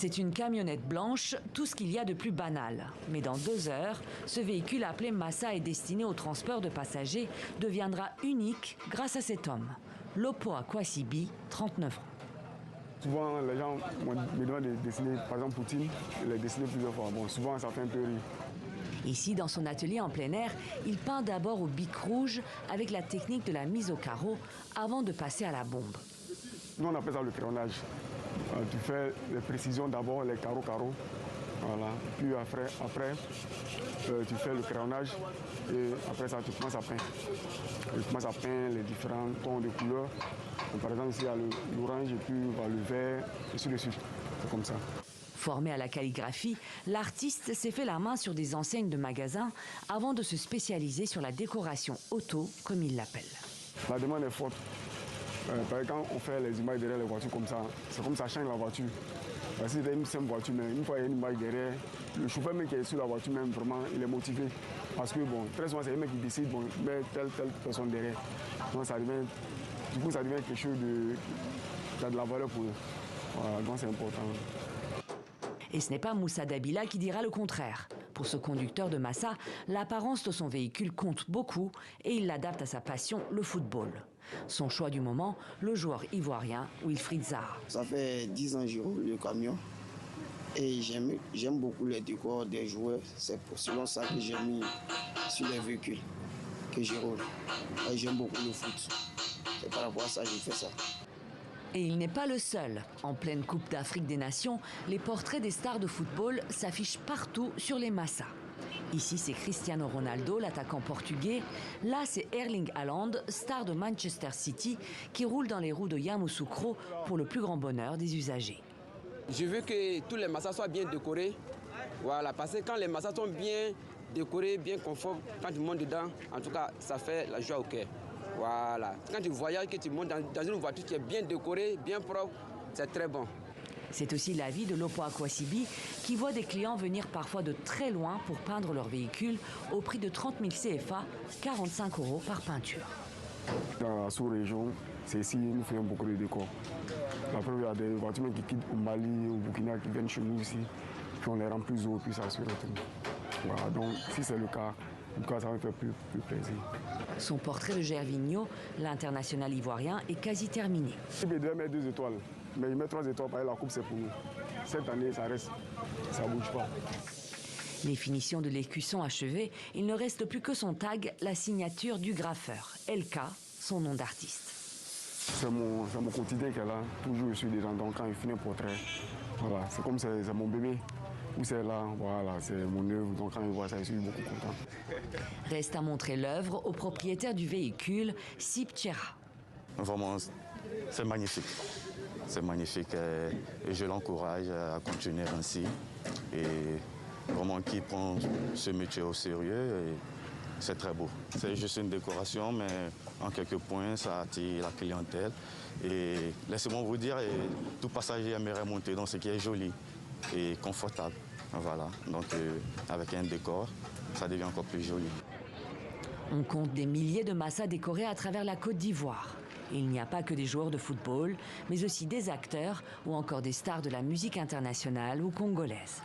C'est une camionnette blanche, tout ce qu'il y a de plus banal. Mais dans 2 heures, ce véhicule appelé Massa et destiné au transport de passagers deviendra unique grâce à cet homme. Lopo Akwasibi, 39 ans. Souvent, les gens me demandent de dessiner, par exemple, Poutine, je l'ai dessiné plusieurs fois. Bon, souvent, ça fait un peu rire. Ici, dans son atelier en plein air, il peint d'abord au bic rouge avec la technique de la mise au carreau avant de passer à la bombe. Nous, on appelle ça le crayonnage. Tu fais les précisions d'abord, les carreaux. Voilà. Puis après tu fais le crayonnage et après ça, tu commences à peindre. Tu commences à peindre les différents tons de couleurs. Donc, par exemple, ici, il y a l'orange et puis le vert, et ainsi de suite. C'est comme ça. Formé à la calligraphie, l'artiste s'est fait la main sur des enseignes de magasins avant de se spécialiser sur la décoration auto, comme il l'appelle. La demande est forte. Par exemple, quand on fait les images derrière les voitures comme ça, c'est comme ça change la voiture. Parce que c'est une simple voiture, mais une fois il y a une image derrière, le chauffeur même qui est sur la voiture, même vraiment, il est motivé. Parce que bon, très souvent, c'est un mec qui décide, bon, met telle personne derrière. Donc ça devient, du coup, ça devient quelque chose qui a de la valeur pour eux. Voilà, donc c'est important. Et ce n'est pas Moussa Dabila qui dira le contraire. Pour ce conducteur de Massa, l'apparence de son véhicule compte beaucoup et il l'adapte à sa passion, le football. Son choix du moment, le joueur ivoirien Wilfried Zaha. Ça fait 10 ans que je roule le camion et j'aime beaucoup les décors des joueurs. C'est selon ça que j'ai mis sur les véhicules que je roule. Et j'aime beaucoup le foot. C'est par rapport à ça que j'ai fait ça. Et il n'est pas le seul. En pleine Coupe d'Afrique des Nations, les portraits des stars de football s'affichent partout sur les Massa. Ici, c'est Cristiano Ronaldo, l'attaquant portugais. Là, c'est Erling Haaland, star de Manchester City, qui roule dans les roues de Yamoussoukro pour le plus grand bonheur des usagers. Je veux que tous les Massa soient bien décorés. Voilà, parce que quand les Massa sont bien décorés, bien conformes, quand tu montes dedans, en tout cas, ça fait la joie au cœur. Voilà. Quand tu voyages, que tu montes dans une voiture qui est bien décorée, bien propre, c'est très bon. C'est aussi l'avis de Lopo Akwasibi, qui voit des clients venir parfois de très loin pour peindre leur véhicule au prix de 30 000 CFA, 45 € par peinture. Dans la sous-région, c'est ici nous faisons beaucoup de décors. La preuve, il y a des voitures qui quittent au Mali, au Burkina, qui viennent chez nous ici, puis on les rend plus haut, puis ça se retourne. Voilà, donc si c'est le cas, en tout cas, ça me fait plus plaisir. Son portrait de Gervinho, l'international ivoirien, est quasi terminé. Il devait mettre 2 étoiles, mais il met 3 étoiles, parce que la coupe c'est pour nous. Cette année, ça reste, ça ne bouge pas. Les finitions de l'écusson achevées, il ne reste plus que son tag, la signature du graffeur, LK, son nom d'artiste. C'est mon quotidien qu'elle a. Toujours je suis dedans, donc quand il finit un portrait, voilà, c'est comme c'est mon bébé. Où c'est là, voilà, c'est mon œuvre, donc quand il voit ça, je suis beaucoup content. Reste à montrer l'œuvre au propriétaire du véhicule, Sip Tchera. Vraiment, c'est magnifique. C'est magnifique et je l'encourage à continuer ainsi. Et vraiment, qui prend ce métier au sérieux, c'est très beau. C'est juste une décoration, mais en quelques points, ça attire la clientèle. Et laissez-moi vous dire, tout passager aimerait monter dans ce qui est joli et confortable. Voilà, donc avec un décor, ça devient encore plus joli. On compte des milliers de Massa décorés à travers la Côte d'Ivoire. Il n'y a pas que des joueurs de football, mais aussi des acteurs ou encore des stars de la musique internationale ou congolaise.